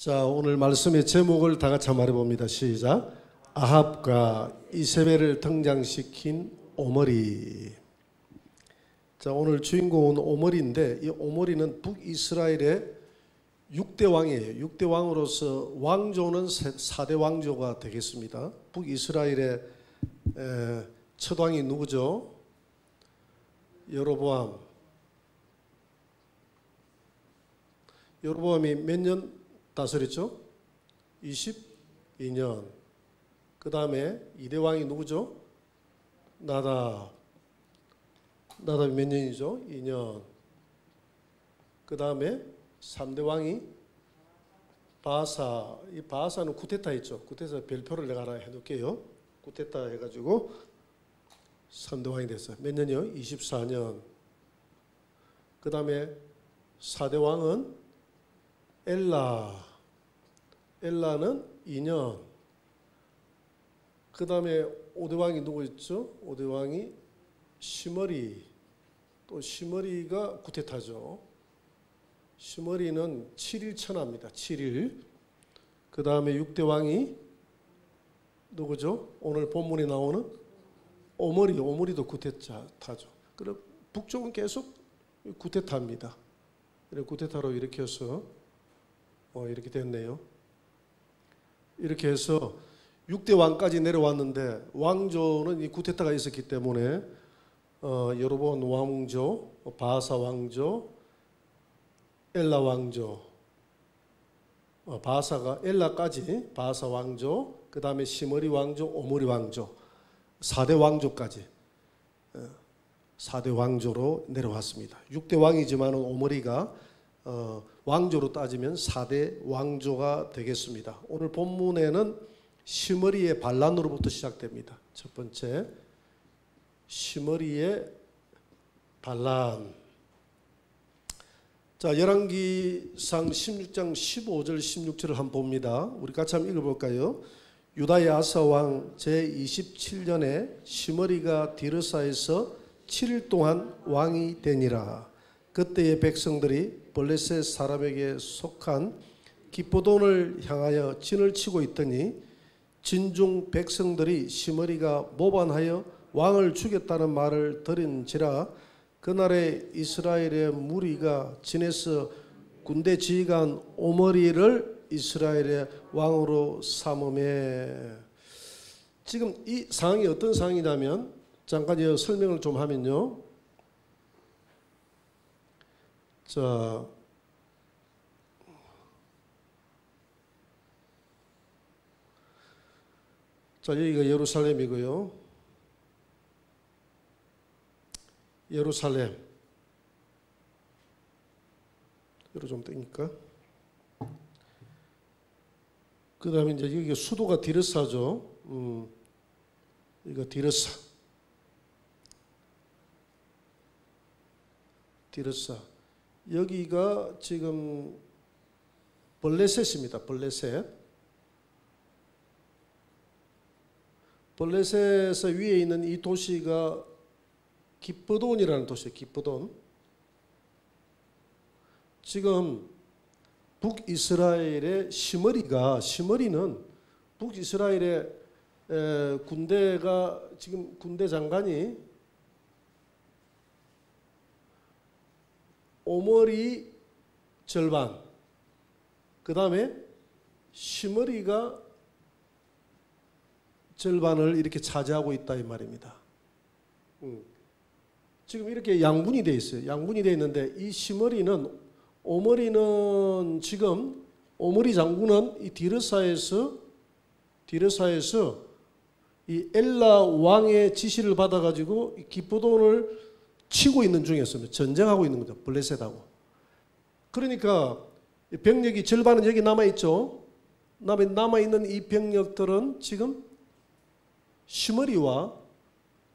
자, 오늘 말씀의 제목을 다 같이 한번 말해봅니다. 시작. 아합과 이세벨을 등장시킨 오므리. 자, 오늘 주인공은 오므리인데 이 오므리는 북이스라엘의 6대 왕이에요. 6대 왕으로서 왕조는 4대 왕조가 되겠습니다. 북이스라엘의 첫 왕이 누구죠? 여로보암. 여로보암이 몇 년 다스렸죠? 22년. 그 다음에 2대 왕이 누구죠? 나답이 몇 년이죠? 2년. 그 다음에 3대 왕이 바사. 이 바사는 쿠데타 했죠. 쿠데타 별표를 내가 하나 해놓을게요. 쿠데타 해가지고 3대 왕이 됐어요. 몇 년이요? 24년. 그 다음에 4대 왕은 엘라는 2년. 그 다음에 5대 왕이 누구 있죠? 5대 왕이 시므리. 또 시므리가 쿠데타죠. 시므리는 7일 천하입니다. 7일. 그 다음에 6대 왕이 누구죠? 오늘 본문에 나오는 오므리도 쿠데타죠. 그리고 북쪽은 계속 쿠데타입니다. 쿠데타로 일으켜서 이렇게 됐네요. 이렇게 해서 6대 왕까지 내려왔는데 왕조는 이 쿠데타가 있었기 때문에 여로보암 왕조, 바사 왕조, 엘라 왕조, 바사가 엘라까지 바사 왕조, 그 다음에 시므리 왕조, 오므리 왕조, 4대 왕조까지 4대 왕조로 내려왔습니다. 6대 왕이지만 오므리가 왕조로 따지면 4대 왕조가 되겠습니다. 오늘 본문에는 시므리의 반란으로부터 시작됩니다. 첫 번째, 시므리의 반란. 자, 열왕기상 16장 15절 16절을 한번 봅니다. 우리 같이 한번 읽어볼까요? 유다의 아사왕 제27년에 시므리가 디르사에서 7일 동안 왕이 되니라. 그때의 백성들이 블레셋 사람에게 속한 기브돈을 향하여 진을 치고 있더니 진중 백성들이 시므리가 모반하여 왕을 죽였다는 말을 들은지라. 그날에 이스라엘의 무리가 진에서 군대 지휘관 오므리를 이스라엘의 왕으로 삼음에. 지금 이 상황이 어떤 상황이냐면 잠깐 설명을 좀 하면요. 자, 여기가 예루살렘이고요. 예루살렘. 여기로 좀 땡길까? 그 다음에 이제 여기가 수도가 디르사죠. 이거 디르사. 여기가 지금 블레셋입니다. 블레셋에서 위에 있는 이 도시가 기브돈이라는 도시예요. 기브돈. 지금 북이스라엘의 시므리는 북이스라엘의 군대가 지금 군대 장관이 오므리 절반, 그 다음에 시므리가 절반을 이렇게 차지하고 있다 이 말입니다. 지금 이렇게 양분이 되어 있어요. 양분이 되어 있는데 이 오므리는 지금 오므리 장군은 이 디르사에서 이 엘라 왕의 지시를 받아가지고 기브돈을 치고 있는 중이었습니다. 전쟁하고 있는 거죠. 블레셋하고. 그러니까 병력이 절반은 여기 남아있죠. 남아있는 이 병력들은 지금 시므리와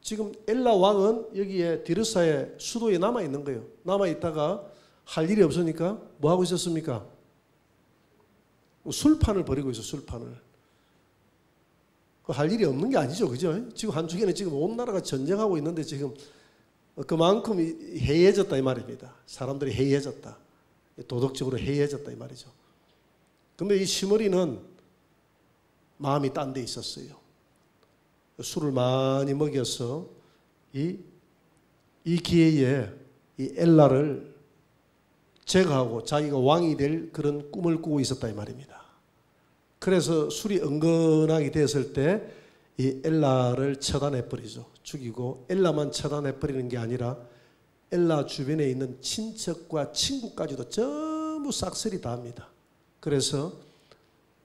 지금 엘라 왕은 여기에 디르사의 수도에 남아있는 거예요. 남아있다가 할 일이 없으니까 뭐 하고 있었습니까? 술판을 벌이고 있어요. 술판을. 할 일이 없는 게 아니죠. 그죠? 지금 한쪽에는 지금 온 나라가 전쟁하고 있는데 지금 그만큼 해이해졌다 이 말입니다. 사람들이 해이해졌다. 도덕적으로 해이해졌다 이 말이죠. 근데 이 시므리는 마음이 딴 데 있었어요. 술을 많이 먹여서 이 기회에 이 엘라를 제거하고 자기가 왕이 될 그런 꿈을 꾸고 있었다 이 말입니다. 그래서 술이 은근하게 됐을 때 이 엘라를 처단해 버리죠. 죽이고 엘라만 처단해 버리는 게 아니라 엘라 주변에 있는 친척과 친구까지도 전부 싹쓸이 다 합니다. 그래서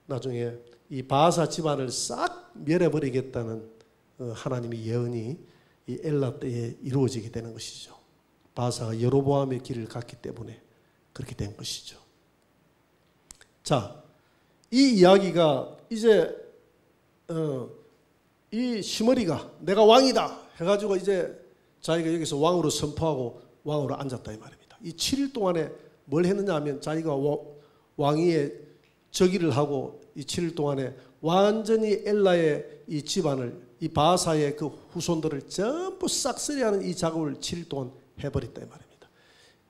나중에 이 바하사 집안을 싹 멸해버리겠다는 하나님의 예언이 이 엘라 때에 이루어지게 되는 것이죠. 바하사가 여로보암의 길을 갔기 때문에 그렇게 된 것이죠. 자, 이 이야기가 이제 이 시므리가 내가 왕이다 해가지고 이제 자기가 여기서 왕으로 선포하고 왕으로 앉았다 이 말입니다. 이 7일 동안에 뭘 했느냐 하면 자기가 왕위에 즉위를 하고 이 7일 동안에 완전히 엘라의 이 집안을 이 바하사의 그 후손들을 전부 싹쓸이하는 이 작업을 7일 동안 해버렸다 이 말입니다.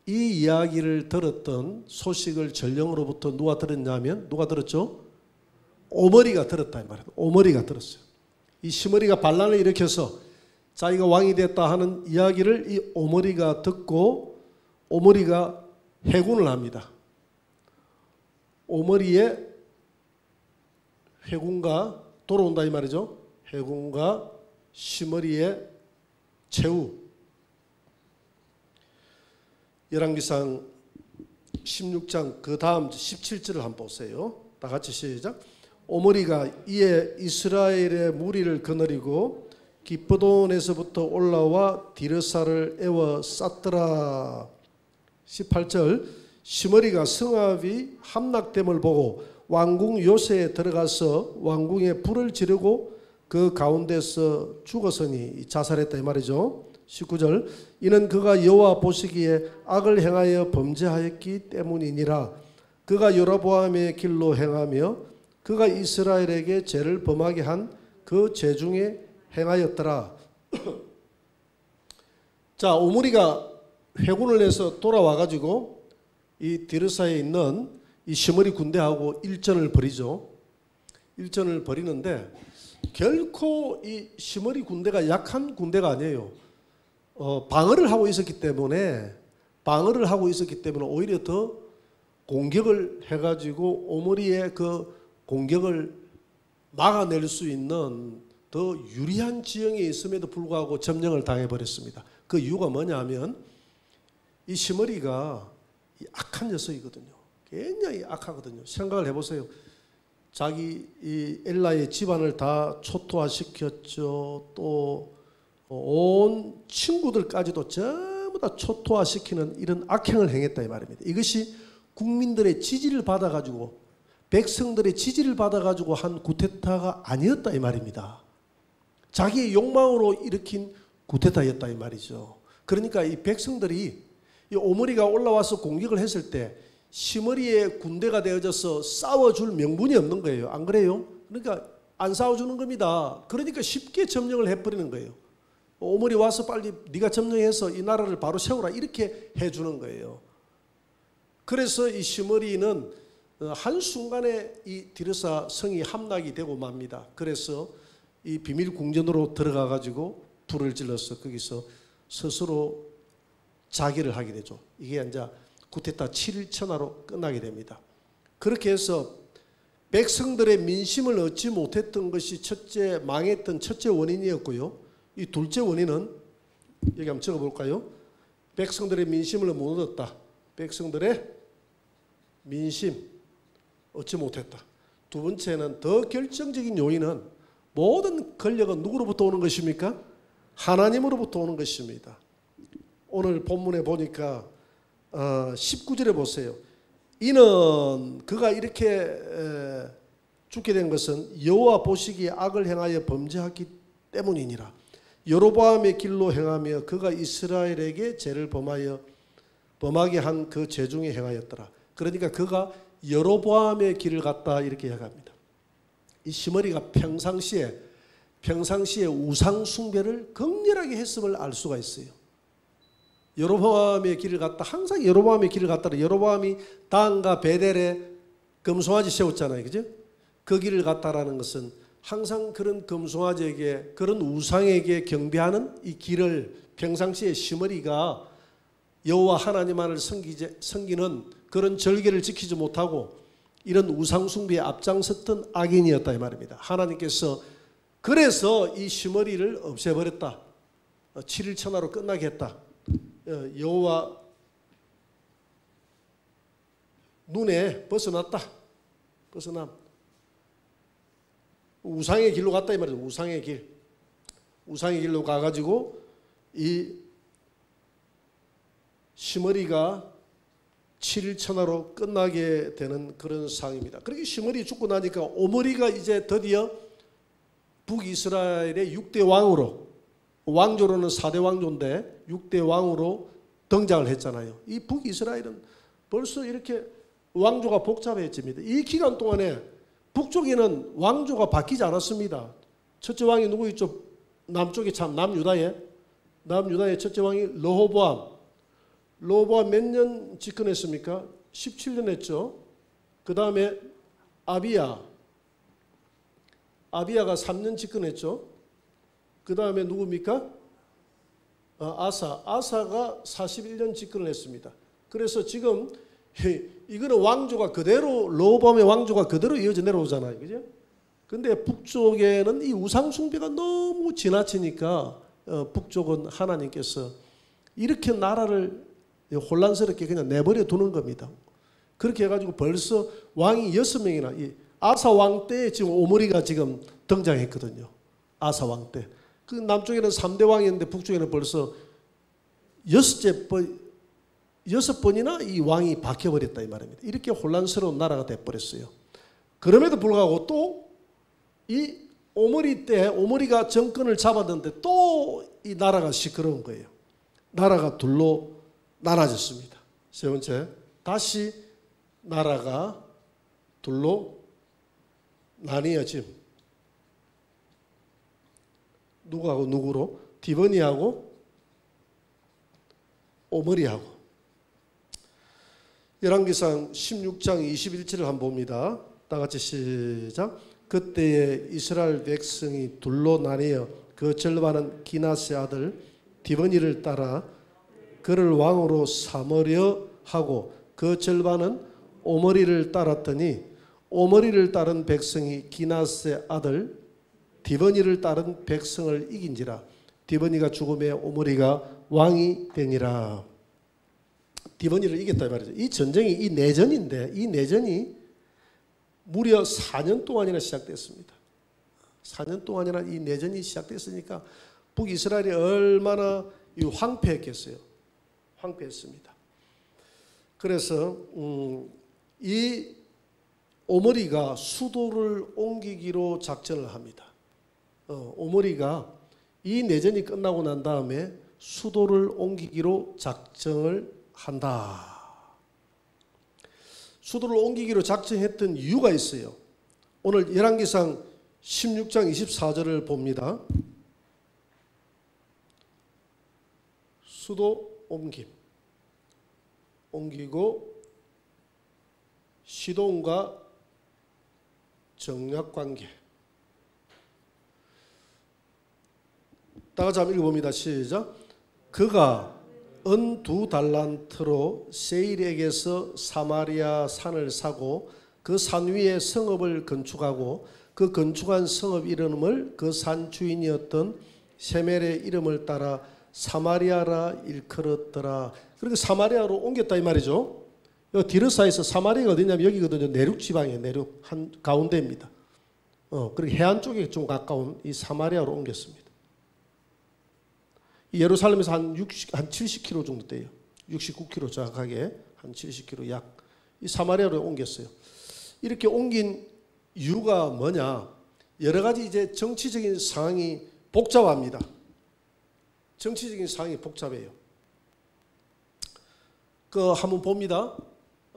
이 이야기를 들었던 소식을 전령으로부터 누가 들었냐면 누가 들었죠? 오므리가 들었다 이 말입니다. 오므리가 들었어요. 이 시므리가 반란을 일으켜서 자기가 왕이 됐다 하는 이야기를 이 오므리가 듣고 오므리가 해군을 합니다. 오므리의 해군과 돌아온다 이 말이죠. 해군과 시므리의 최후. 열왕기상 16장 그 다음 17절을 한번 보세요. 다 같이 시작. 오므리가 이에 이스라엘의 무리를 거느리고 기브돈에서부터 올라와 디르사를 에워 쌌더라. 18절 시므리가 성읍이 함락됨을 보고 왕궁 요새에 들어가서 왕궁에 불을 지르고 그 가운데서 죽었으니 자살했다 이 말이죠. 19절 이는 그가 여호와 보시기에 악을 행하여 범죄하였기 때문이니라. 그가 여로보암의 길로 행하며 그가 이스라엘에게 죄를 범하게 한 그 죄 중에 행하였더라. 자, 오므리가 회군을 해서 돌아와 가지고 이 디르사에 있는 이 시므리 군대하고 일전을 벌이죠. 일전을 벌이는데 결코 이 시므리 군대가 약한 군대가 아니에요. 방어를 하고 있었기 때문에 오히려 더 공격을 해가지고 오므리의 그 공격을 막아낼 수 있는 더 유리한 지형에 있음에도 불구하고 점령을 당해버렸습니다. 그 이유가 뭐냐 하면 이 시므리가 악한 녀석이거든요. 굉장히 악하거든요. 생각을 해보세요. 자기 이 엘라의 집안을 다 초토화시켰죠. 또 온 친구들까지도 전부 다 초토화시키는 이런 악행을 행했다 이 말입니다. 이것이 국민들의 지지를 받아가지고 백성들의 지지를 받아가지고 한 쿠데타가 아니었다 이 말입니다. 자기의 욕망으로 일으킨 쿠데타였다 이 말이죠. 그러니까 이 백성들이 이 오므리가 올라와서 공격을 했을 때 시므리의 군대가 되어져서 싸워줄 명분이 없는 거예요. 안 그래요? 그러니까 안 싸워주는 겁니다. 그러니까 쉽게 점령을 해버리는 거예요. 오므리 와서 빨리 네가 점령해서 이 나라를 바로 세우라 이렇게 해주는 거예요. 그래서 이 시므리는 한순간에 이 디르사 성이 함락이 되고 맙니다. 그래서 이 비밀 궁전으로 들어가 가지고 불을 질러서 거기서 스스로 자기를 하게 되죠. 이게 이제 쿠데타 7일 천하로 끝나게 됩니다. 그렇게 해서 백성들의 민심을 얻지 못했던 것이 망했던 첫째 원인이었고요. 이 둘째 원인은 여기 한번 적어볼까요? 백성들의 민심을 못 얻었다. 백성들의 민심 얻지 못했다. 두 번째는 더 결정적인 요인은 모든 권력은 누구로부터 오는 것입니까? 하나님으로부터 오는 것입니다. 오늘 본문에 보니까 19절에 보세요. 이는 그가 이렇게 죽게 된 것은 여호와 보시기에 악을 행하여 범죄하기 때문이니라. 여로보암의 길로 행하며 그가 이스라엘에게 죄를 범하게 한 그 죄 중에 행하였더라. 그러니까 그가 여로보암의 길을 갔다 이렇게 이야기합니다. 이 시므리가 평상시에 우상 숭배를 극렬하게 했음을 알 수가 있어요. 여로보암의 길을 갔다 항상 여로보암의 길을 갔다가 여로보암이 단과 베델에 금송아지 세웠잖아요. 그죠? 거기를 갔다라는 것은 항상 그런 금송아지에게, 그런 우상에게 경배하는 이 길을 평상시에 시므리가 여호와 하나님만을 섬기는 그런 절개를 지키지 못하고 이런 우상 숭배에 앞장섰던 악인이었다 이 말입니다. 하나님께서 그래서 이 시므리를 없애버렸다. 7일 천하로 끝나게 했다. 여호와 눈에 벗어났다. 벗어남. 우상의 길로 갔다 이 말이죠. 우상의 길. 우상의 길로 가가지고 이 시므리가 7일 천하로 끝나게 되는 그런 상황입니다. 그렇게 시므리 죽고 나니까 오므리가 이제 드디어 북이스라엘의 6대 왕으로, 왕조로는 4대 왕조인데 6대 왕으로 등장을 했잖아요. 이 북이스라엘은 벌써 이렇게 왕조가 복잡해집니다. 이 기간 동안에 북쪽에는 왕조가 바뀌지 않았습니다. 첫째 왕이 누구 있죠? 남쪽에 참 남유다의 첫째 왕이 르호보암. 르호보암 몇 년 집권했습니까? 17년 했죠. 그 다음에 아비야가 3년 집권했죠. 그 다음에 누굽니까? 아사가 41년 집권을 했습니다. 그래서 지금 이거는 왕조가 그대로, 르호보암의 왕조가 그대로 이어져 내려오잖아요. 그죠? 근데 북쪽에는 이 우상숭배가 너무 지나치니까 북쪽은 하나님께서 이렇게 나라를 혼란스럽게 그냥 내버려 두는 겁니다. 그렇게 해가지고 벌써 왕이 6명이나, 아사 왕 때 지금 오므리가 지금 등장했거든요. 아사 왕 때. 그 남쪽에는 3대 왕이었는데 북쪽에는 벌써 6번이나 이 왕이 바뀌어버렸다 이 말입니다. 이렇게 혼란스러운 나라가 돼버렸어요. 그럼에도 불구하고 또 이 오므리 때 오므리가 정권을 잡았는데 또 이 나라가 시끄러운 거예요. 나라가 둘로 나눠졌습니다. 세 번째, 다시 나라가 둘로 나뉘어짐. 누구하고 누구로? 디버니하고 오므리하고. 열왕기상 16장 21절을 한번 봅니다. 다 같이 시작. 그때에 이스라엘 백성이 둘로 나뉘어 그 절반은 기낫의 아들 디버니를 따라 그를 왕으로 삼으려 하고 그 절반은 오므리를 따랐더니 오므리를 따른 백성이 기낫의 아들 디버니를 따른 백성을 이긴지라. 디버니가 죽음에 오므리가 왕이 되니라. 디버니를 이겼다 이 말이죠. 이 전쟁이 이 내전인데 이 내전이 무려 4년 동안이나 시작됐습니다. 4년 동안이나 이 내전이 시작됐으니까 북이스라엘이 얼마나 황폐했겠어요. 황폐했습니다. 그래서 이 오므리가 수도를 옮기기로 작전을 합니다. 오므리가 이 내전이 끝나고 난 다음에 수도를 옮기기로 작정을 한다. 수도를 옮기기로 작정했던 이유가 있어요. 오늘 열왕기상 16장 24절을 봅니다. 수도 옮기고 시돈과 정략관계. 다 같이 한번 읽어봅니다. 시작. 그가 은 2달란트로 세일에게서 사마리아 산을 사고 그 산 위에 성읍을 건축하고 그 건축한 성읍 이름을 그 산 주인이었던 세멜의 이름을 따라 사마리아라 일컬었더라. 그렇게 사마리아로 옮겼다 이 말이죠. 디르사에서 사마리아가 어디냐면 여기거든요. 내륙 지방이에요. 내륙 한 가운데입니다. 그리고 해안 쪽에 좀 가까운 이 사마리아로 옮겼습니다. 예루살렘에서 한 70km 정도 돼요. 69km 정확하게 한 70km 약. 이 사마리아로 옮겼어요. 이렇게 옮긴 이유가 뭐냐? 여러 가지 이제 정치적인 상황이 복잡합니다. 정치적인 상황이 복잡해요. 그 한번 봅니다.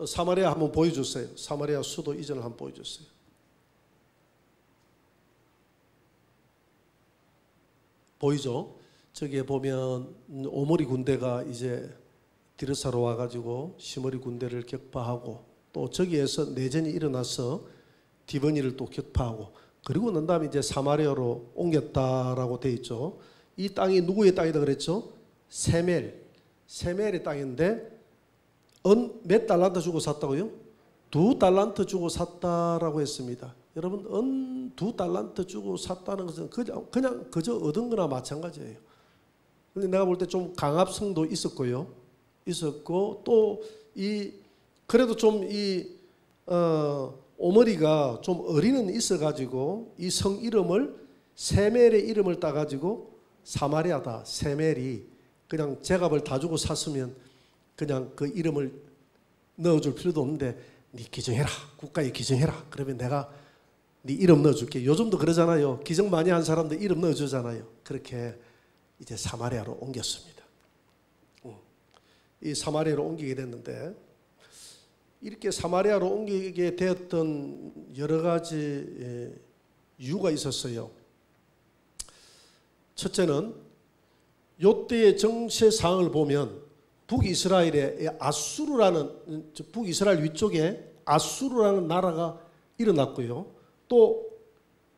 사마리아 한번 보여줬어요. 사마리아 수도 이전을 한번 보여줬어요. 보이죠? 저기에 보면 오므리 군대가 이제 디르사로 와가지고 시므리 군대를 격파하고 또 저기에서 내전이 일어나서 디버니를 또 격파하고 그리고 난 다음에 이제 사마리아로 옮겼다라고 돼 있죠. 이 땅이 누구의 땅이다 그랬죠? 세멜의 땅인데 몇 달란트 주고 샀다고요? 2달란트 주고 샀다라고 했습니다. 여러분 2달란트 주고 샀다는 것은 그냥 그저 얻은 거나 마찬가지예요. 근데 내가 볼 때 좀 강압성도 있었고 또 그래도 좀 오머리가 좀 어린은 있어가지고 이 성 이름을 세멜의 이름을 따가지고 사마리아다 세멜이 그냥 제값을 다 주고 샀으면 그냥 그 이름을 넣어줄 필요도 없는데 네 기증해라 국가에 기증해라 그러면 내가 네 이름 넣어줄게. 요즘도 그러잖아요. 기증 많이 한 사람들 이름 넣어주잖아요. 그렇게 이제 사마리아로 옮겼습니다. 이 사마리아로 옮기게 됐는데 이렇게 사마리아로 옮기게 되었던 여러 가지 이유가 있었어요. 첫째는 요때의 정세상을 보면 북이스라엘의 아수르라는 북이스라엘 위쪽에 아수르라는 나라가 일어났고요. 또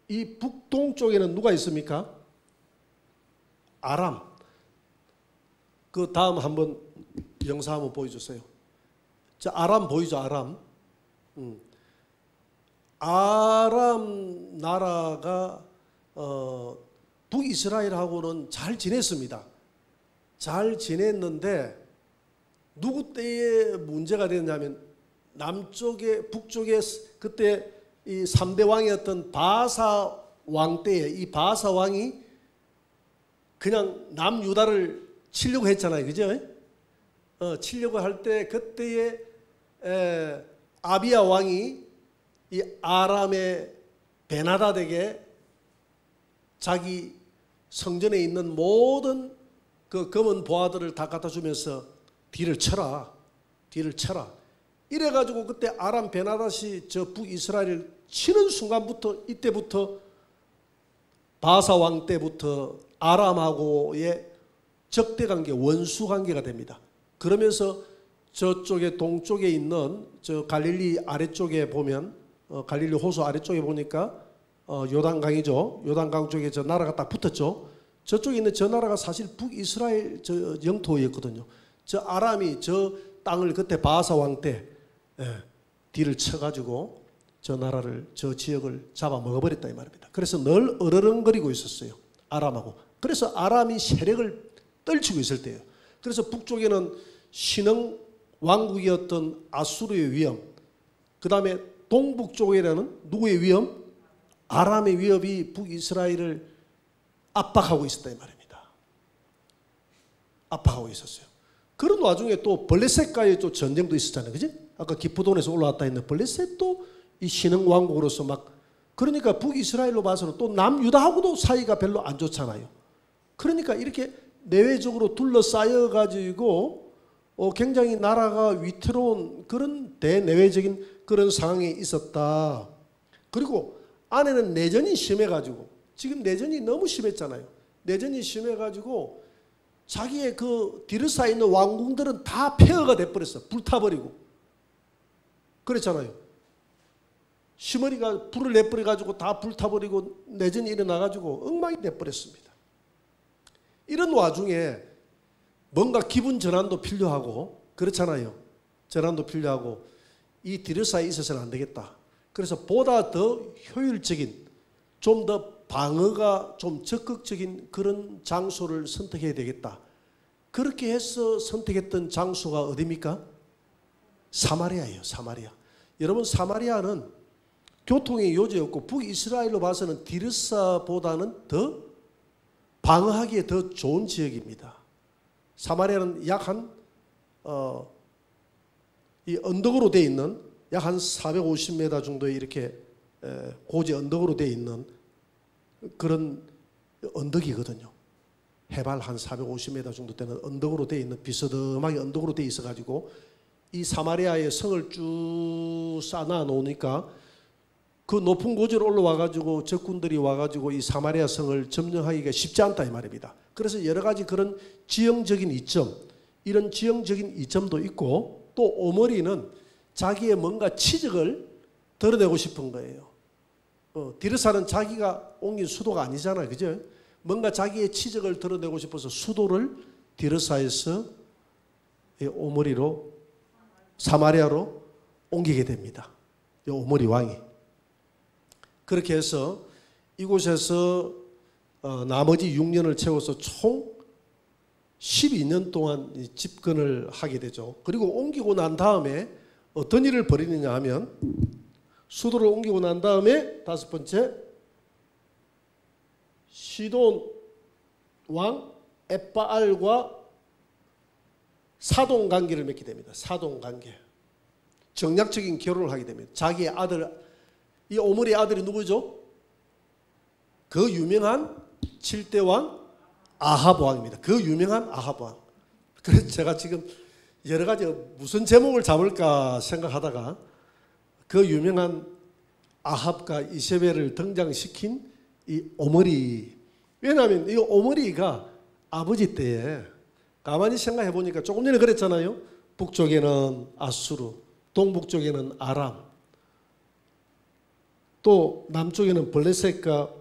이 북동쪽에는 누가 있습니까? 아람. 그 다음 한번 영상 한번 보여주세요. 자, 아람 보이죠? 아람 나라가 북이스라엘하고는 잘 지냈습니다. 잘 지냈는데 누구 때에 문제가 됐냐면 북쪽에 그때 이 3대 왕이었던 바사 왕 때에 이 바사 왕이 그냥 남유다를 치려고 했잖아요. 그죠? 치려고 할 때 그때에 아비야 왕이 이 아람의 베나다덱에게 자기 성전에 있는 모든 그 검은 보화들을 다 갖다 주면서 뒤를 쳐라. 이래가지고 그때 아람 베나닷이 저 북이스라엘을 치는 순간부터 이때부터 바사 왕 때부터 아람하고의 적대관계, 원수관계가 됩니다. 그러면서 저쪽에 동쪽에 있는 저 갈릴리 아래쪽에 보면 갈릴리 호수 아래쪽에 보니까 요단강이죠. 요단강 쪽에 저 나라가 딱 붙었죠. 저쪽에 있는 저 나라가 사실 북이스라엘 저 영토였거든요. 저 아람이 저 땅을 그때 바사 왕 때 뒤를 쳐가지고 저 나라를 저 지역을 잡아먹어버렸다 이 말입니다. 그래서 늘 어르렁거리고 있었어요. 아람하고. 그래서 아람이 세력을 떨치고 있을 때예요. 그래서 북쪽에는 신흥 왕국이었던 아수르의 위험, 그 다음에 동북쪽에는 누구의 위험? 아람의 위협이 북이스라엘을 압박하고 있었다 이 말입니다. 압박하고 있었어요. 그런 와중에 또 블레셋과의 또 전쟁도 있었잖아요. 그지? 아까 기프돈에서 올라왔다 했는데 블레셋도 이 신흥 왕국으로서 막 그러니까 북이스라엘로 봐서는 또 남유다하고도 사이가 별로 안 좋잖아요. 그러니까 이렇게 내외적으로 둘러싸여 가지고 굉장히 나라가 위태로운 그런 대내외적인 그런 상황에 있었다. 그리고 안에는 내전이 심해가지고 지금 내전이 너무 심했잖아요. 내전이 심해가지고 자기의 그 뒤를 쌓이는 왕궁들은 다 폐허가 돼버렸어. 불타버리고 그랬잖아요. 시머리가 불을 내버려가지고 다 불타버리고 내전이 일어나가지고 엉망이 돼버렸습니다. 이런 와중에 뭔가 기분 전환도 필요하고 그렇잖아요. 전환도 필요하고 이 뒤를 쌓여 있어서는 안 되겠다. 그래서 보다 더 효율적인 좀 더 방어가 좀 적극적인 그런 장소를 선택해야 되겠다. 그렇게 해서 선택했던 장소가 어디입니까? 사마리아예요. 사마리아. 여러분 사마리아는 교통의 요지였고 북이스라엘로 봐서는 디르사보다는 더 방어하기에 더 좋은 지역입니다. 사마리아는 약 한 이 언덕으로 되어 있는 약 한 450m 정도의 이렇게 고지 언덕으로 되어 있는 그런 언덕이거든요. 해발 한 450m 정도 되는 언덕으로 되어 있는 비스듬하게 언덕으로 되어 있어가지고 이 사마리아의 성을 쭉 쌓아 놓으니까 그 높은 고지로 올라와가지고 적군들이 와가지고 이 사마리아 성을 점령하기가 쉽지 않다 이 말입니다. 그래서 여러 가지 그런 지형적인 이점, 이런 지형적인 이점도 있고 또 오머리는 자기의 뭔가 치적을 드러내고 싶은 거예요. 디르사는 자기가 옮긴 수도가 아니잖아요. 그죠? 뭔가 자기의 치적을 드러내고 싶어서 수도를 디르사에서 오므리로 사마리아로 옮기게 됩니다. 이 오므리 왕이. 그렇게 해서 이곳에서 나머지 6년을 채워서 총 12년 동안 집권을 하게 되죠. 그리고 옮기고 난 다음에 어떤 일을 벌이느냐 하면 수도를 옮기고 난 다음에 다섯 번째 시돈 왕 엣바알과 사돈 관계를 맺게 됩니다. 사돈 관계. 정략적인 결혼을 하게 됩니다. 자기의 아들, 이 오므리의 아들이 누구죠? 그 유명한 7대 왕 아합 왕입니다. 그 유명한 아합 왕. 그래서 제가 지금 여러 가지 무슨 제목을 잡을까 생각하다가 그 유명한 아합과 이세벨을 등장시킨 이 오므리. 왜냐하면 이 오므리가 아버지 때에 가만히 생각해 보니까 조금 전에 그랬잖아요. 북쪽에는 아수르, 동북쪽에는 아람, 또 남쪽에는 블레셋과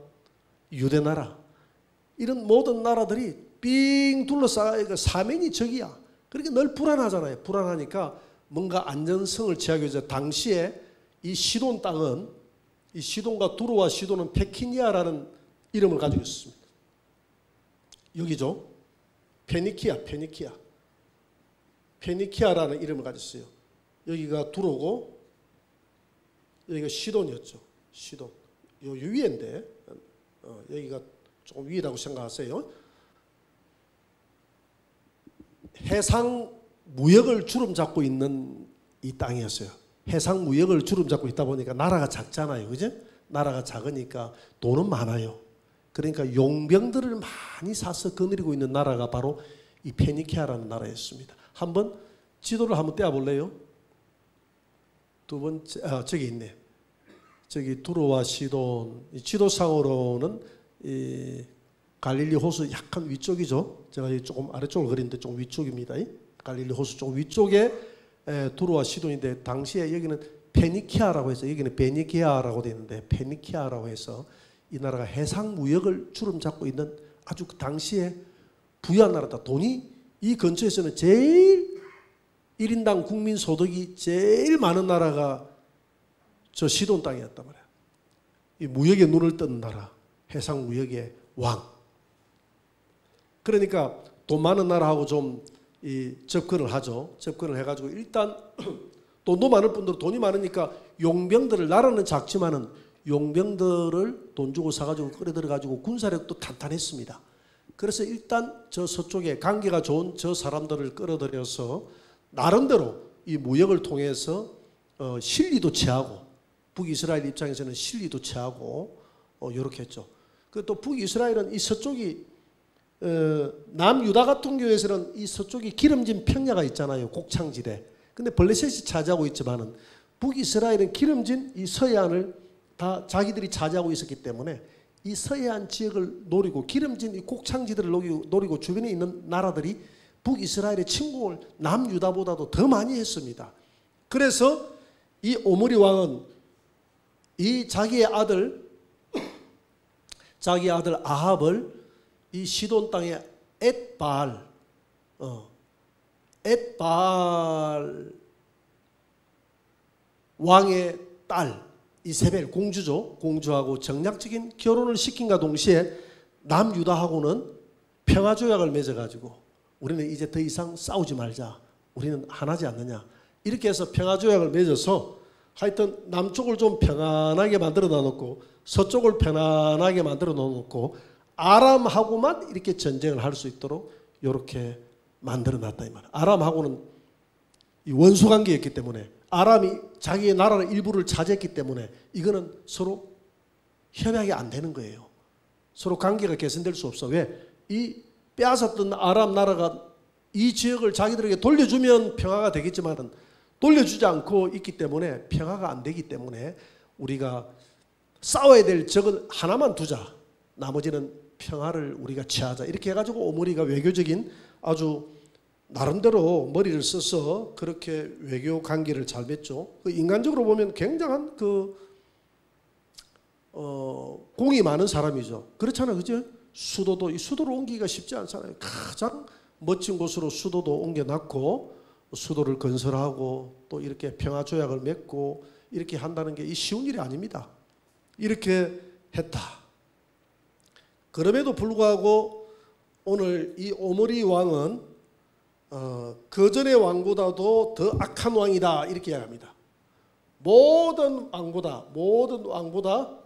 유대나라, 이런 모든 나라들이 삥 둘러싸여 사면이 적이야. 그러니까 늘 불안하잖아요. 불안하니까 뭔가 안전성을 취하기 위해서 당시에 이 시돈 땅은, 이 시돈과 두로와 시돈은 페키니아라는 이름을 가지고 있습니다. 여기죠. 페니키아라는 이름을 가졌어요. 여기가 두로고 여기가 시돈이었죠. 시돈. 요 위인데 여기가 조금 위라고 생각하세요. 해상 무역을 주름 잡고 있는 이 땅이었어요. 해상 무역을 주름 잡고 있다 보니까 나라가 작잖아요. 그죠? 나라가 작으니까 돈은 많아요. 그러니까 용병들을 많이 사서 거느리고 있는 나라가 바로 이 페니키아라는 나라였습니다. 한번 지도를 한번 떼어볼래요? 두 번째, 저기 있네. 저기 두로와 시돈. 지도상으로는 이 갈릴리 호수 약간 위쪽이죠. 제가 조금 아래쪽을 그리는데 좀 위쪽입니다. 갈릴리 호수 좀 위쪽에 두로와 시돈인데 당시에 여기는 페니키아라고 해서 여기는 베니키아라고 되어 있는데 페니키아라고 해서 이 나라가 해상 무역을 주름 잡고 있는 아주 그 당시에 부유한 나라다. 돈이 이 근처에서는 제일 1인당 국민 소득이 제일 많은 나라가 저 시돈 땅이었단 말이야. 이 무역에 눈을 뜬 나라, 해상 무역의 왕. 그러니까 돈 많은 나라하고 좀 이 접근을 하죠. 접근을 해가지고 일단 돈도 많을 뿐더러 돈이 많으니까 용병들을, 나라는 작지만은 용병들을 돈 주고 사가지고 끌어들여가지고 군사력도 탄탄했습니다. 그래서 일단 저 서쪽에 관계가 좋은 저 사람들을 끌어들여서 나름대로 이 무역을 통해서 실리도 취하고, 북이스라엘 입장에서는 실리도 취하고 이렇게 했죠. 그 또 북이스라엘은 이 서쪽이 남유다 같은 경우에서는 이 서쪽이 기름진 평야가 있잖아요. 곡창지대. 근데 블레셋이 차지하고 있지만은 북이스라엘은 기름진 이 서해안을 다 자기들이 차지하고 있었기 때문에 이 서해안 지역을 노리고 기름진 이 곡창지대를 노리고 주변에 있는 나라들이 북이스라엘의 침공을 남유다보다도 더 많이 했습니다. 그래서 이 오므리 왕은 이 자기의 아들 아합을 이 시돈 땅의 엣바알 왕의 딸 이세벨 공주죠. 공주하고 정략적인 결혼을 시킨과 동시에 남유다하고는 평화조약을 맺어가지고 우리는 이제 더 이상 싸우지 말자. 우리는 하나지 않느냐. 이렇게 해서 평화조약을 맺어서 하여튼 남쪽을 좀 평안하게 만들어 놔놓고 서쪽을 편안하게 만들어 놓고 아람하고만 이렇게 전쟁을 할 수 있도록 이렇게 만들어 놨다 이 말이야. 아람하고는 이 원수 관계였기 때문에 아람이 자기의 나라의 일부를 차지했기 때문에 이거는 서로 협약이 안 되는 거예요. 서로 관계가 개선될 수 없어. 왜? 이 빼앗았던 아람 나라가 이 지역을 자기들에게 돌려주면 평화가 되겠지만은 돌려주지 않고 있기 때문에 평화가 안 되기 때문에 우리가 싸워야 될 적은 하나만 두자. 나머지는 평화를 우리가 취하자. 이렇게 해가지고 오므리가 외교적인 아주 나름대로 머리를 써서 그렇게 외교 관계를 잘 맺죠. 인간적으로 보면 굉장한 공이 많은 사람이죠. 그렇잖아요, 그죠? 수도도, 이 수도를 옮기기가 쉽지 않잖아요. 가장 멋진 곳으로 수도도 옮겨놨고 수도를 건설하고 또 이렇게 평화조약을 맺고 이렇게 한다는 게 쉬운 일이 아닙니다. 이렇게 했다. 그럼에도 불구하고 오늘 이 오므리 왕은 그전의 왕보다도 더 악한 왕이다 이렇게 이야기합니다. 모든 왕보다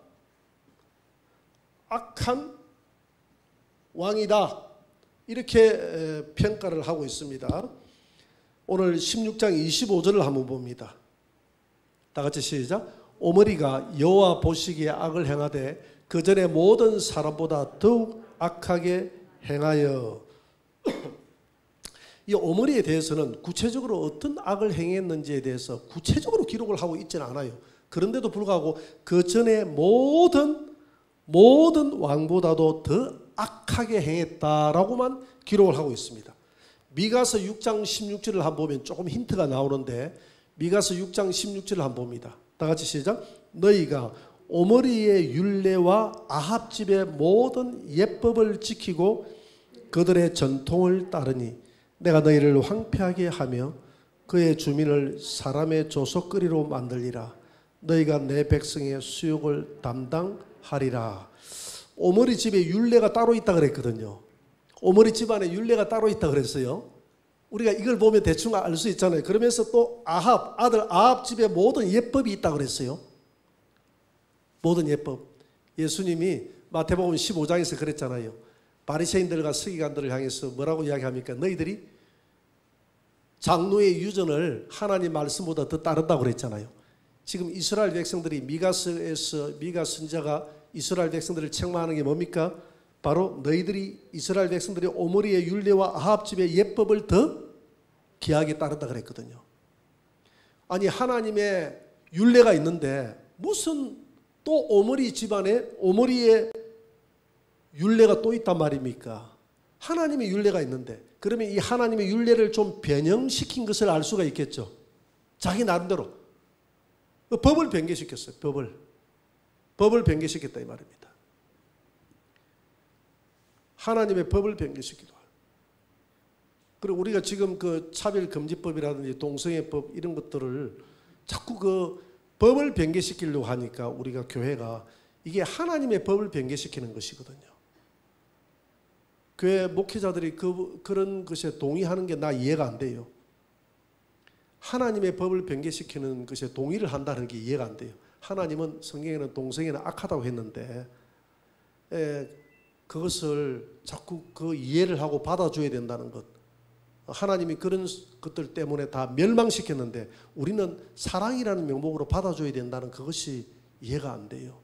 악한 왕이다 이렇게 평가를 하고 있습니다. 오늘 16장 25절을 한번 봅니다. 다 같이 시작. 오므리가 여호와 보시기에 악을 행하되 그전의 모든 사람보다 더욱 악하게 행하여. 이 오므리에 대해서는 구체적으로 어떤 악을 행했는지에 대해서 구체적으로 기록을 하고 있지는 않아요. 그런데도 불구하고 그 전에 모든 왕보다도 더 악하게 행했다라고만 기록을 하고 있습니다. 미가서 6장 16절을 한번 보면 조금 힌트가 나오는데 미가서 6장 16절을 한번 봅니다. 다 같이 시작. 너희가 오므리의 율례와 아합 집의 모든 예법을 지키고 그들의 전통을 따르니 내가 너희를 황폐하게 하며 그의 주민을 사람의 조속거리로 만들리라. 너희가 내 백성의 수욕을 담당하리라. 오므리 집에 율례가 따로 있다 그랬거든요. 오므리 집안에 율례가 따로 있다 그랬어요. 우리가 이걸 보면 대충 알 수 있잖아요. 그러면서 또 아들 아합 집에 모든 예법이 있다 그랬어요. 모든 예법. 예수님이 마태복음 15장에서 그랬잖아요. 바리새인들과 서기관들을 향해서 뭐라고 이야기합니까? 너희들이 장로의 유전을 하나님 말씀보다 더 따른다고 그랬잖아요. 지금 이스라엘 백성들이 미가서에서 미가 선지자가 이스라엘 백성들을 책망하는 게 뭡니까? 바로 너희들이 이스라엘 백성들이 오므리의 율례와 아합 집의 예법을 더 귀하게 따른다 그랬거든요. 아니 하나님의 율례가 있는데 무슨 또 오므리 집안에 오므리의 율례가 또 있단 말입니까? 하나님의 율례가 있는데 그러면 이 하나님의 율례를 좀 변형시킨 것을 알 수가 있겠죠. 자기 나름대로 법을 변개시켰어요. 법을 변개시켰다 이 말입니다. 하나님의 법을 변개시키기도 하고. 그리고 우리가 지금 그 차별금지법이라든지 동성애법 이런 것들을 자꾸 그 법을 변개시키려고 하니까 우리가 교회가 이게 하나님의 법을 변개시키는 것이거든요. 교회 목회자들이 그런 것에 동의하는 게 나 이해가 안 돼요. 하나님의 법을 변개시키는 것에 동의를 한다는 게 이해가 안 돼요. 하나님은 성경에는 동성애는 악하다고 했는데 그것을 자꾸 그 이해를 하고 받아줘야 된다는 것. 하나님이 그런 것들 때문에 다 멸망시켰는데 우리는 사랑이라는 명목으로 받아줘야 된다는 그것이 이해가 안 돼요.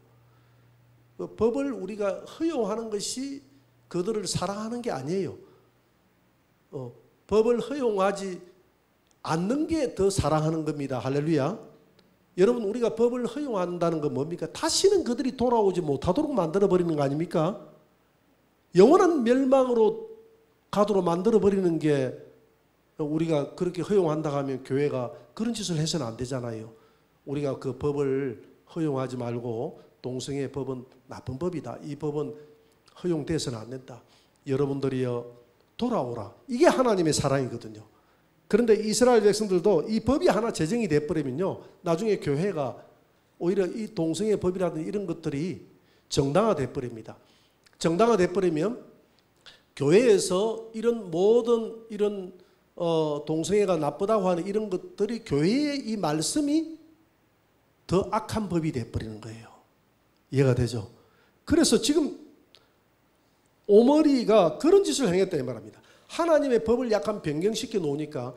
법을 우리가 허용하는 것이 그들을 사랑하는 게 아니에요. 법을 허용하지 않는 게 더 사랑하는 겁니다. 할렐루야. 여러분 우리가 법을 허용한다는 건 뭡니까? 다시는 그들이 돌아오지 못하도록 만들어버리는 거 아닙니까? 영원한 멸망으로 가도록 만들어버리는 게 우리가 그렇게 허용한다고 하면 교회가 그런 짓을 해서는 안 되잖아요. 우리가 그 법을 허용하지 말고 동성애 법은 나쁜 법이다. 이 법은 허용돼서는 안 된다. 여러분들이여 돌아오라. 이게 하나님의 사랑이거든요. 그런데 이스라엘 백성들도 이 법이 하나 제정이 돼버리면요. 나중에 교회가 오히려 이 동성애 법이라든지 이런 것들이 정당화돼 버립니다. 정당화돼 버리면 교회에서 이런 모든 이런 동성애가 나쁘다고 하는 이런 것들이 교회의 이 말씀이 더 악한 법이 돼 버리는 거예요. 이해가 되죠? 그래서 지금 오므리가 그런 짓을 행했다 이 말입니다. 하나님의 법을 약간 변경시켜 놓으니까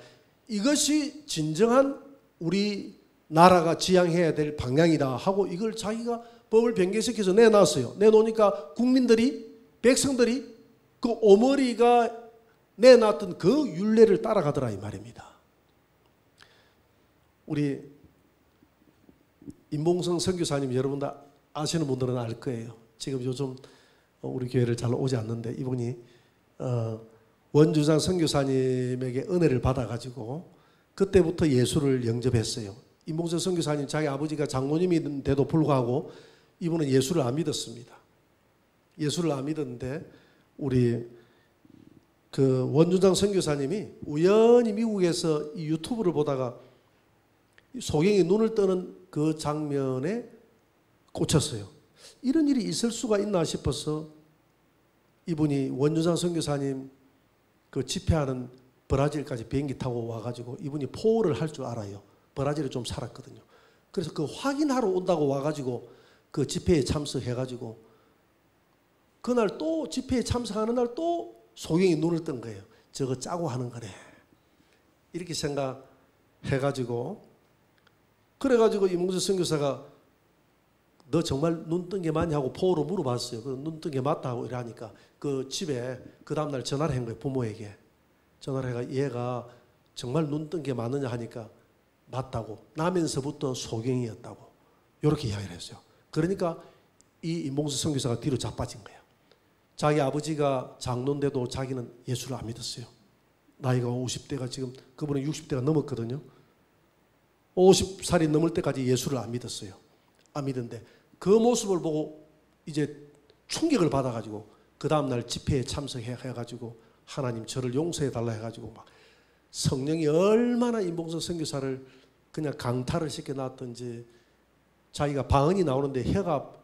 이것이 진정한 우리 나라가 지향해야 될 방향이다 하고 이걸 자기가 법을 변경시켜서 내놨어요. 내놓으니까 국민들이 백성들이 그 오므리가 내놨던 그 율례를 따라가더라 이 말입니다. 우리 임봉성 선교사님 여러분 다 아시는 분들은 알 거예요. 지금 요즘 우리 교회를 잘 오지 않는데 이분이 원주장 선교사님에게 은혜를 받아가지고 그때부터 예수를 영접했어요. 임봉선 선교사님 자기 아버지가 장로님인데도 불구하고 이분은 예수를 안 믿었습니다. 예수를 안 믿었는데 우리 그 원주장 선교사님이 우연히 미국에서 이 유튜브를 보다가 소경이 눈을 뜨는 그 장면에 꽂혔어요. 이런 일이 있을 수가 있나 싶어서 이분이 원주장 선교사님 그 집회하는 브라질까지 비행기 타고 와가지고 이분이 포를 할 줄 알아요. 브라질에 좀 살았거든요. 그래서 그 확인하러 온다고 와가지고 그 집회에 참석해가지고 그날 또 집회에 참석하는 날 또 소경이 눈을 뜬 거예요. 저거 짜고 하는 거네. 이렇게 생각해가지고 그래가지고 임봉선 선교사가 너 정말 눈 뜬 게 맞냐 하고 포로 물어봤어요. 눈 뜬 게 맞다 하고 이러니까 그 집에 그 다음날 전화를 한 거예요. 부모에게. 전화를 해가 얘가 정말 눈 뜬 게 맞느냐 하니까 맞다고. 나면서부터 소경이었다고. 이렇게 이야기를 했어요. 그러니까 이 임봉선 선교사가 뒤로 자빠진 거예요. 자기 아버지가 장로인데도 자기는 예수를 안 믿었어요. 나이가 50대가 지금 그분은 60대가 넘었거든요. 50살이 넘을 때까지 예수를 안 믿었어요. 안 믿었는데 그 모습을 보고 이제 충격을 받아가지고 그 다음날 집회에 참석해가지고 하나님 저를 용서해달라 해가지고 막 성령이 얼마나 임봉선 선교사를 그냥 강탈을 시켜놨던지 자기가 방언이 나오는데 혀가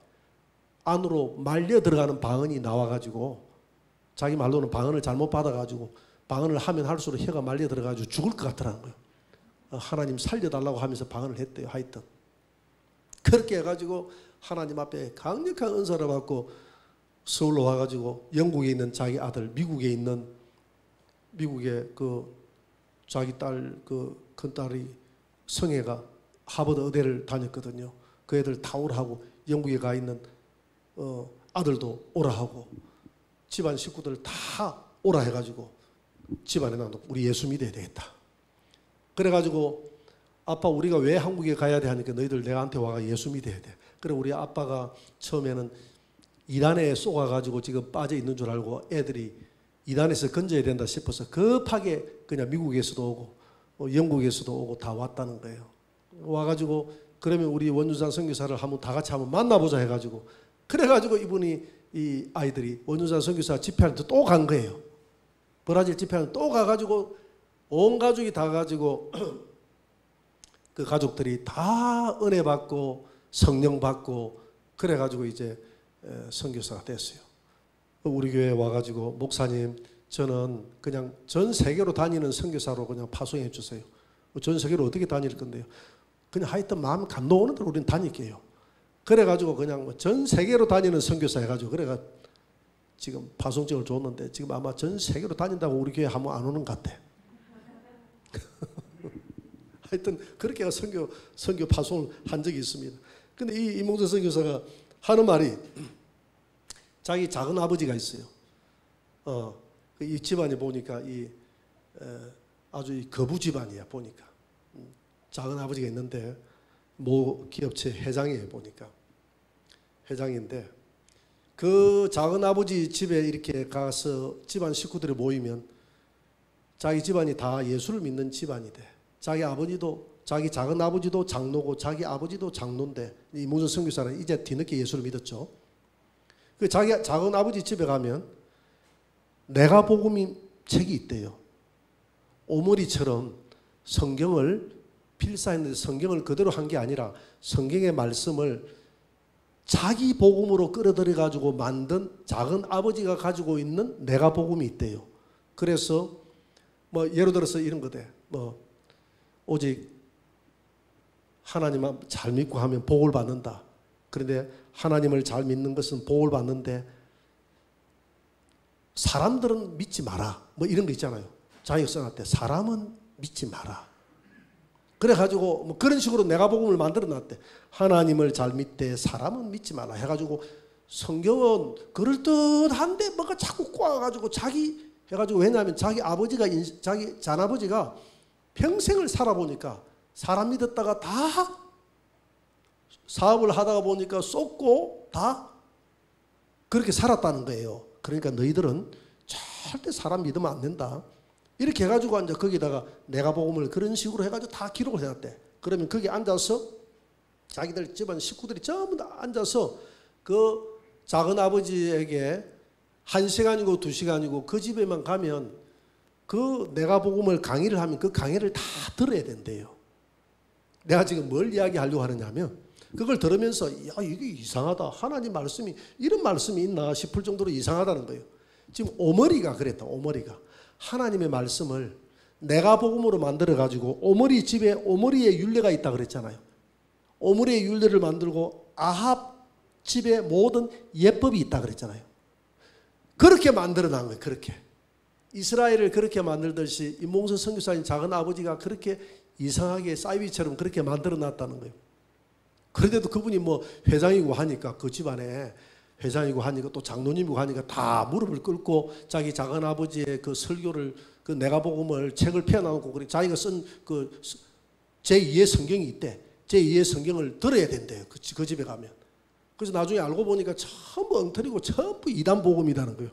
안으로 말려 들어가는 방언이 나와가지고 자기 말로는 방언을 잘못 받아가지고 방언을 하면 할수록 혀가 말려 들어가지고 죽을 것 같더라는 거예요. 하나님 살려달라고 하면서 방언을 했대요. 하여튼 그렇게 해가지고 하나님 앞에 강력한 은사를 받고 서울로 와가지고 영국에 있는 자기 아들, 미국에 그 자기 딸 그 큰딸이 성애가 하버드 의대를 다녔거든요. 그 애들 다 오라 하고 영국에 가 있는 아들도 오라 하고 집안 식구들 다 오라 해가지고 집안에 나도 우리 예수 믿어야 되겠다. 그래가지고 아빠 우리가 왜 한국에 가야 돼 하니까 너희들 내한테 와가 예수 믿어야 돼. 그래 우리 아빠가 처음에는 이단에 쏘가가지고 지금 빠져 있는 줄 알고 애들이 이단에서 건져야 된다 싶어서 급하게 그냥 미국에서도 오고 영국에서도 오고 다 왔다는 거예요. 와가지고 그러면 우리 원주장 선교사를 한번 다 같이 한번 만나보자 해가지고 그래가지고 이분이 이 아이들이 원주장 선교사 집회하는데 또 간 거예요. 브라질 집회하는데 또 가가지고 온 가족이 다 가지고 그 가족들이 다 은혜 받고 성령 받고 그래가지고 이제 선교사가 됐어요. 우리 교회에 와가지고 목사님 저는 그냥 전 세계로 다니는 선교사로 그냥 파송해 주세요. 전 세계로 어떻게 다닐 건데요. 그냥 하여튼 마음 감동 오는 대로 우리는 다닐게요. 그래가지고 그냥 전 세계로 다니는 선교사 해가지고 그래가 지금 파송증을 줬는데 지금 아마 전 세계로 다닌다고 우리 교회 한번 안 오는 것 같아. 하여튼 그렇게 해서 선교 파송을 한 적이 있습니다. 근데 이 임봉선 선교사가 하는 말이 자기 작은 아버지가 있어요. 이 집안이 보니까 아주 이 거부 집안이야 보니까. 작은 아버지가 있는데 모 기업체 회장이에요 보니까. 회장인데 그 작은 아버지 집에 이렇게 가서 집안 식구들이 모이면 자기 집안이 다 예수를 믿는 집안이 돼. 자기 아버지도 자기 작은 아버지도 장로고 자기 아버지도 장로인데 임봉선 선교사는 이제 뒤늦게 예수를 믿었죠. 그 자기 작은 아버지 집에 가면 내가 복음이 책이 있대요. 오머리처럼 성경을 필사했는데 성경을 그대로 한 게 아니라 성경의 말씀을 자기 복음으로 끌어들여 가지고 만든 작은 아버지가 가지고 있는 내가 복음이 있대요. 그래서 뭐 예를 들어서 이런 거대. 뭐 오직 하나님만 잘 믿고 하면 복을 받는다. 그런데 하나님을 잘 믿는 것은 복을 받는데 사람들은 믿지 마라. 뭐 이런 거 있잖아요. 자기가 써놨대. 사람은 믿지 마라. 그래가지고 뭐 그런 식으로 내가 복음을 만들어 놨대. 하나님을 잘 믿되 사람은 믿지 마라 해가지고 성경은 그럴듯한데 뭔가 자꾸 꼬아가지고 자기 해가지고 왜냐하면 자기 아버지가 자기 잔아버지가 평생을 살아보니까 사람 믿었다가 다 사업을 하다가 보니까 쏟고 다 그렇게 살았다는 거예요. 그러니까 너희들은 절대 사람 믿으면 안 된다. 이렇게 해가지고 이제 거기다가 내가 복음을 그런 식으로 해가지고 다 기록을 해놨대. 그러면 거기 앉아서 자기들 집안 식구들이 전부 다 앉아서 그 작은 아버지에게 1시간이고 2시간이고 그 집에만 가면 그 내가 복음을 강의를 하면 그 강의를 다 들어야 된대요. 내가 지금 뭘 이야기하려고 하느냐면 그걸 들으면서 야 이게 이상하다. 하나님 말씀이 이런 말씀이 있나 싶을 정도로 이상하다는 거예요. 지금 오머리가 그랬다. 오머리가 하나님의 말씀을 내가 복음으로 만들어 가지고 오머리 집에 오머리의 율례가 있다 그랬잖아요. 오머리의 율례를 만들고 아합 집에 모든 예법이 있다 그랬잖아요. 그렇게 만들어 난 거예요. 그렇게 이스라엘을 그렇게 만들듯이 임몽선 선교사님 작은 아버지가 그렇게 이상하게 사이비처럼 그렇게 만들어 놨다는 거예요. 그런데도 그분이 뭐 회장이고 하니까 그 집안에 회장이고 하니까 또 장로님이고 하니까 다 무릎을 꿇고 자기 작은 아버지의 그 설교를 그 내가 복음을 책을 펴놓고 그래 자기가 쓴 그 제2의 성경이 있대. 제2의 성경을 들어야 된대요. 그 집에 가면. 그래서 나중에 알고 보니까 전부 엉터리고 전부 이단 복음이라는 거예요.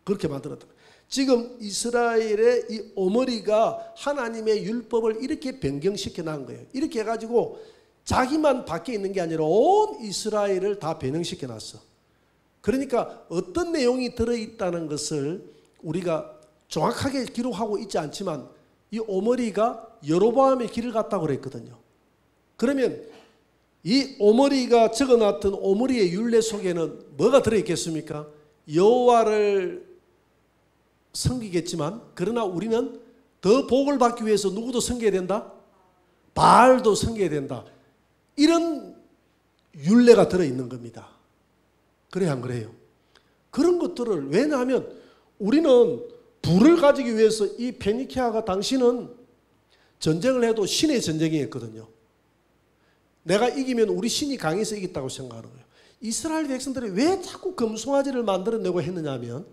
그렇게 만들었다. 지금 이스라엘의 이 오머리가 하나님의 율법을 이렇게 변경시켜 놓은 거예요. 이렇게 해가지고 자기만 밖에 있는 게 아니라 온 이스라엘을 다 변형시켜 놨어. 그러니까 어떤 내용이 들어있다는 것을 우리가 정확하게 기록하고 있지 않지만 이 오머리가 여로보암의 길을 갔다고 그랬거든요. 그러면 이 오머리가 적어놨던 오머리의 율례 속에는 뭐가 들어있겠습니까? 여호와를 섬기겠지만 그러나 우리는 더 복을 받기 위해서 누구도 섬겨야 된다? 바알도 섬겨야 된다. 이런 율례가 들어있는 겁니다. 그래야 안 그래요? 그런 것들을 왜냐하면 우리는 불을 가지기 위해서 이 페니키아가 당신은 전쟁을 해도 신의 전쟁이었거든요. 내가 이기면 우리 신이 강해서 이겼다고 생각하는 거예요. 이스라엘 백성들이 왜 자꾸 금송아지를 만들어내고 했느냐 하면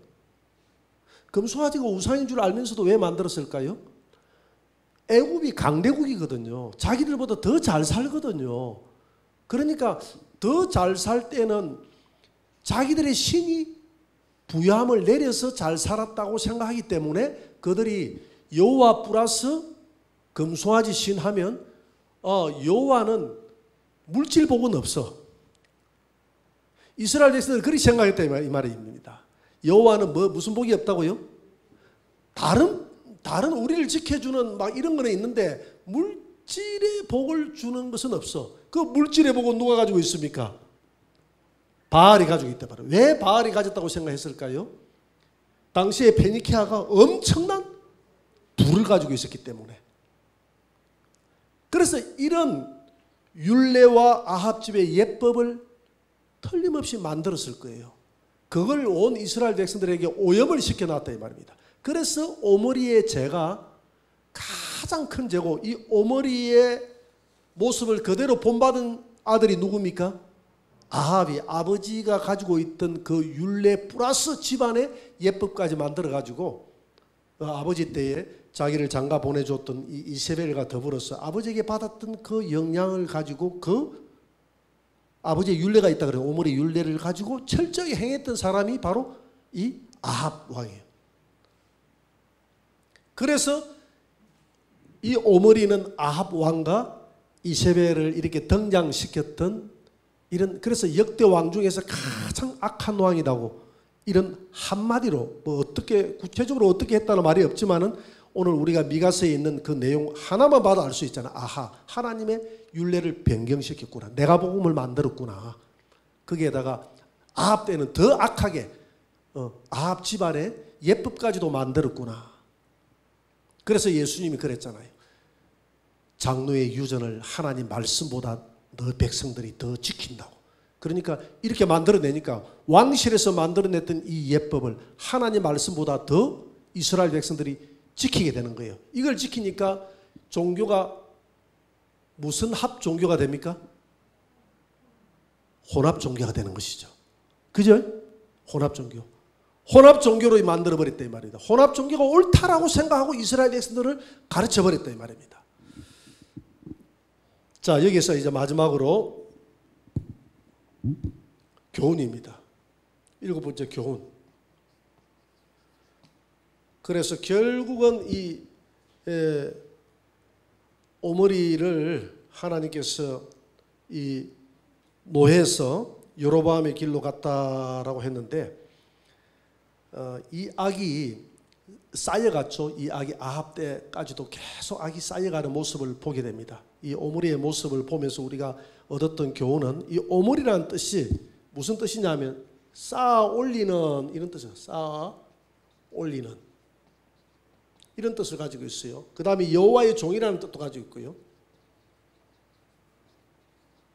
금송아지가 우상인 줄 알면서도 왜 만들었을까요? 애굽이 강대국이거든요. 자기들보다 더 잘 살거든요. 그러니까 더 잘 살 때는 자기들의 신이 부유함을 내려서 잘 살았다고 생각하기 때문에 그들이 여호와 플러스 금송아지 신 하면 여호와는 물질 복은 없어. 이스라엘 백성들은 그렇게 생각했다 이 말입니다. 여호와는 무슨 복이 없다고요? 다른 우리를 지켜주는 막 이런 거는 있는데 물질의 복을 주는 것은 없어. 그 물질의 복은 누가 가지고 있습니까? 바알이 가지고 있다 말이에요. 왜 바알이 가졌다고 생각했을까요? 당시에 페니키아가 엄청난 부를 가지고 있었기 때문에. 그래서 이런 율례와 아합집의 예법을 틀림없이 만들었을 거예요. 그걸 온 이스라엘 백성들에게 오염을 시켜놨다 이 말입니다. 그래서 오머리의 죄가 가장 큰 죄고 이 오머리의 모습을 그대로 본받은 아들이 누굽니까? 아합이 아버지가 가지고 있던 그 율례 플러스 집안의 예법까지 만들어가지고 아버지 때에 자기를 장가 보내줬던 이 이세벨과 더불어서 아버지에게 받았던 그 영향을 가지고 그 아버지의 율례가 있다 그래요. 오므리 율례를 가지고 철저히 행했던 사람이 바로 이 아합 왕이에요. 그래서 이 오므리는 아합 왕과 이세벨을 이렇게 등장시켰던 이런 그래서 역대 왕 중에서 가장 악한 왕이라고 이런 한마디로 뭐 어떻게 구체적으로 어떻게 했다는 말이 없지만은 오늘 우리가 미가서에 있는 그 내용 하나만 봐도 알 수 있잖아. 아하, 하나님의 율례를 변경시켰구나. 내가 복음을 만들었구나. 거기에다가 아합 때는 더 악하게 아합 집안의 예법까지도 만들었구나. 그래서 예수님이 그랬잖아요. 장로의 유전을 하나님 말씀보다 너 백성들이 더 지킨다고. 그러니까 이렇게 만들어내니까 왕실에서 만들어냈던 이 예법을 하나님 말씀보다 더 이스라엘 백성들이 지키게 되는 거예요. 이걸 지키니까 종교가 무슨 합 종교가 됩니까? 혼합 종교가 되는 것이죠. 그죠? 혼합 종교. 혼합 종교로 만들어버렸다 이 말입니다. 혼합 종교가 옳다라고 생각하고 이스라엘 백성들을 가르쳐버렸다 이 말입니다. 자, 여기서 이제 마지막으로 교훈입니다. 7번째 교훈. 그래서 결국은 이 오므리를 하나님께서 이 노해서 여로보암의 길로 갔다라고 했는데 이 악이 쌓여갔죠. 이 악이 아합 때까지도 계속 악이 쌓여가는 모습을 보게 됩니다. 이 오므리의 모습을 보면서 우리가 얻었던 교훈은 이 오므리라는 뜻이 무슨 뜻이냐면 쌓아 올리는 이런 뜻이에요. 쌓아 올리는 이런 뜻을 가지고 있어요. 그 다음에 여호와의 종이라는 뜻도 가지고 있고요.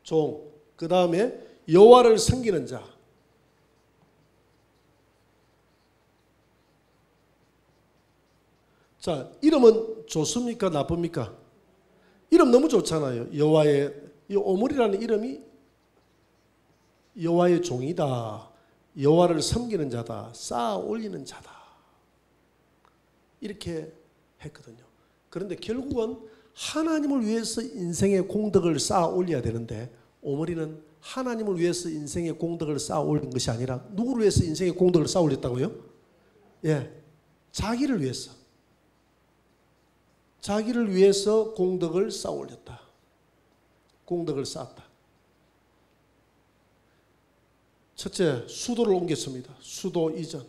종. 그 다음에 여호와를 섬기는 자. 자, 이름은 좋습니까? 나쁩니까? 이름 너무 좋잖아요. 여호와의, 이 오므리라는 이름이 여호와의 종이다. 여호와를 섬기는 자다. 쌓아 올리는 자다. 이렇게 했거든요. 그런데 결국은 하나님을 위해서 인생의 공덕을 쌓아 올려야 되는데 오므리는 하나님을 위해서 인생의 공덕을 쌓아 올린 것이 아니라 누구를 위해서 인생의 공덕을 쌓아 올렸다고요? 예, 자기를 위해서. 자기를 위해서 공덕을 쌓아 올렸다. 공덕을 쌓았다. 첫째, 수도를 옮겼습니다. 수도 이전.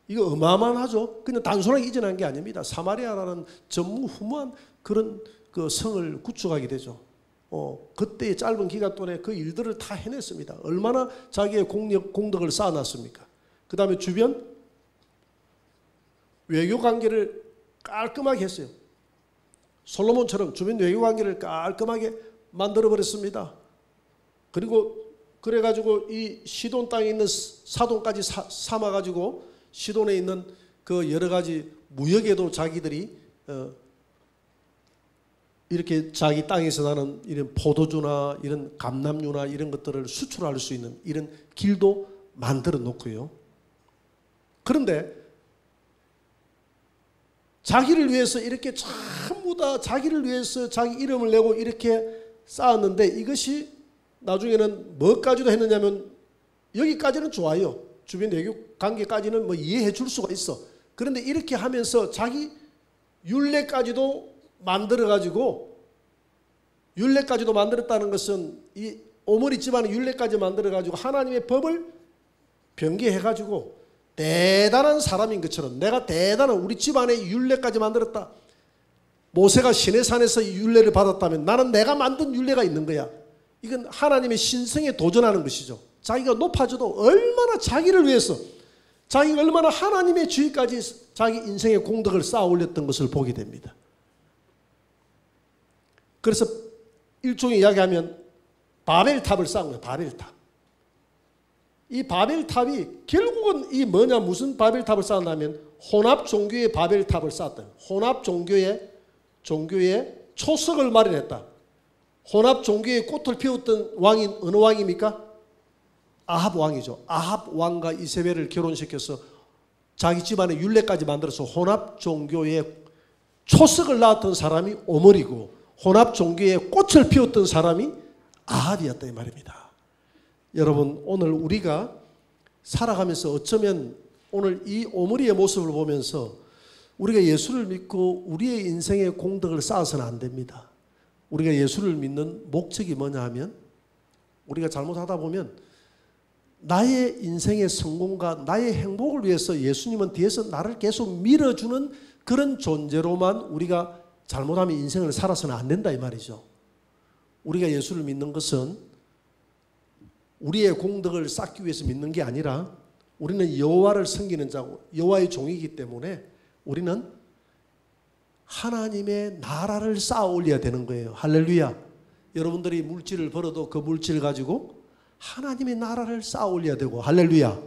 이거 어마어마하죠. 그냥 단순하게 이전한 게 아닙니다. 사마리아라는 전무후무한 그런 그 성을 구축하게 되죠. 그때의 짧은 기간 동안에 그 일들을 다 해냈습니다. 얼마나 자기의 공덕을 쌓아놨습니까? 그 다음에 주변 외교 관계를 깔끔하게 했어요. 솔로몬처럼 주변 외교 관계를 깔끔하게 만들어버렸습니다. 그리고 그래가지고 이 시돈 땅에 있는 사돈까지 삼아가지고 시돈에 있는 그 여러 가지 무역에도 자기들이 이렇게 자기 땅에서 나는 이런 포도주나 이런 감람류나 이런 것들을 수출할 수 있는 이런 길도 만들어 놓고요. 그런데 자기를 위해서 이렇게 전부 다 자기를 위해서 자기 이름을 내고 이렇게 쌓았는데 이것이 나중에는 뭐까지도 했느냐면 여기까지는 좋아요. 주변 외교 관계까지는 뭐 이해해 줄 수가 있어. 그런데 이렇게 하면서 자기 율례까지도 만들어가지고 율례까지도 만들었다는 것은 이 오므리 집안의 율례까지 만들어가지고 하나님의 법을 변개해가지고 대단한 사람인 것처럼 내가 대단한 우리 집안의 율례까지 만들었다. 모세가 시내산에서 율례를 받았다면 나는 내가 만든 율례가 있는 거야. 이건 하나님의 신성에 도전하는 것이죠. 자기가 높아져도 얼마나 자기를 위해서 자기가 얼마나 하나님의 주의까지 자기 인생의 공덕을 쌓아 올렸던 것을 보게 됩니다. 그래서 일종의 이야기하면 바벨탑을 쌓은 거예요. 바벨탑. 이 바벨탑이 결국은 이 뭐냐 무슨 바벨탑을 쌓았냐면 혼합 종교의 바벨탑을 쌓았다. 혼합 종교의 초석을 마련했다. 혼합 종교의 꽃을 피웠던 왕이 어느 왕입니까? 아합 왕이죠. 아합 왕과 이세벨을 결혼시켜서 자기 집안의 율례까지 만들어서 혼합 종교의 초석을 낳았던 사람이 오므리고 혼합 종교의 꽃을 피웠던 사람이 아합이었다 이 말입니다. 여러분 오늘 우리가 살아가면서 어쩌면 오늘 이 오므리의 모습을 보면서 우리가 예수를 믿고 우리의 인생의 공덕을 쌓아서는 안 됩니다. 우리가 예수를 믿는 목적이 뭐냐 하면 우리가 잘못하다 보면 나의 인생의 성공과 나의 행복을 위해서 예수님은 뒤에서 나를 계속 밀어주는 그런 존재로만 우리가 잘못하면 인생을 살아서는 안 된다 이 말이죠. 우리가 예수를 믿는 것은 우리의 공덕을 쌓기 위해서 믿는 게 아니라 우리는 여호와를 섬기는 자고 여호와의 종이기 때문에 우리는 하나님의 나라를 쌓아 올려야 되는 거예요. 할렐루야. 여러분들이 물질을 벌어도 그 물질 가지고 하나님의 나라를 쌓아 올려야 되고 할렐루야.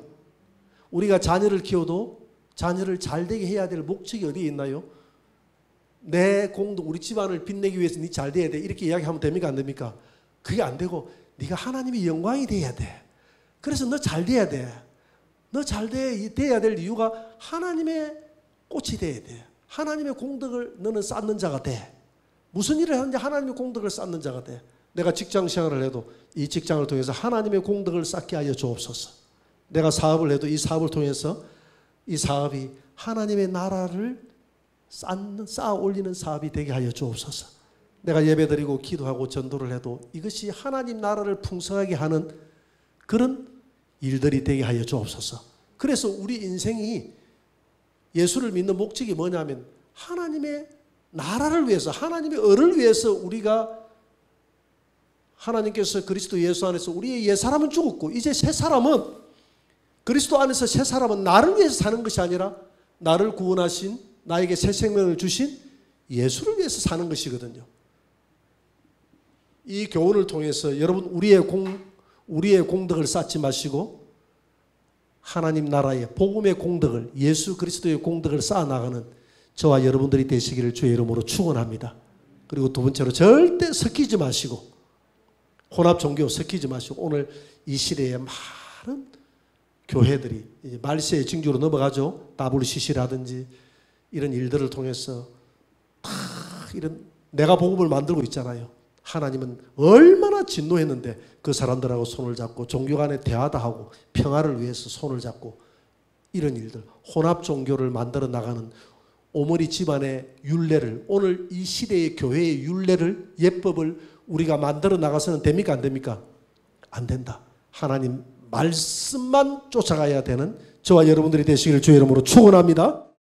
우리가 자녀를 키워도 자녀를 잘되게 해야 될 목적이 어디에 있나요? 내 공덕 우리 집안을 빛내기 위해서 네 잘 돼야 돼 이렇게 이야기하면 됩니까 안 됩니까? 그게 안 되고 네가 하나님의 영광이 돼야 돼. 그래서 너 잘 돼야 돼. 너 잘 돼야 될 이유가 하나님의 꽃이 돼야 돼. 하나님의 공덕을 너는 쌓는 자가 돼. 무슨 일을 하는지 하나님의 공덕을 쌓는 자가 돼. 내가 직장 생활을 해도 이 직장을 통해서 하나님의 공덕을 쌓게 하여 주옵소서. 내가 사업을 해도 이 사업을 통해서 이 사업이 하나님의 나라를 쌓아 올리는 사업이 되게 하여 주옵소서. 내가 예배드리고 기도하고 전도를 해도 이것이 하나님 나라를 풍성하게 하는 그런 일들이 되게 하여 주옵소서. 그래서 우리 인생이 예수를 믿는 목적이 뭐냐면 하나님의 나라를 위해서, 하나님의 의를 위해서 우리가 하나님께서 그리스도 예수 안에서 우리의 옛사람은 죽었고 이제 새 사람은 그리스도 안에서 새 사람은 나를 위해서 사는 것이 아니라 나를 구원하신 나에게 새 생명을 주신 예수를 위해서 사는 것이거든요. 이 교훈을 통해서 여러분 우리의 공덕을 쌓지 마시고 하나님 나라의 복음의 공덕을 예수 그리스도의 공덕을 쌓아나가는 저와 여러분들이 되시기를 주의 이름으로 축원합니다. 그리고 두 번째로 절대 섞이지 마시고 혼합 종교 섞이지 마시고 오늘 이 시대에 많은 교회들이 이제 말세의 징조로 넘어가죠. WCC라든지 이런 일들을 통해서 다 이런 내가 복음을 만들고 있잖아요. 하나님은 얼마나 진노했는데 그 사람들하고 손을 잡고 종교 간에 대화도 하고 평화를 위해서 손을 잡고 이런 일들 혼합 종교를 만들어 나가는 오머리 집안의 율례를 오늘 이 시대의 교회의 율례를 예법을 우리가 만들어 나가서는 됩니까 안 됩니까? 안 된다. 하나님 말씀만 쫓아가야 되는 저와 여러분들이 되시기를 주의 이름으로 축원합니다.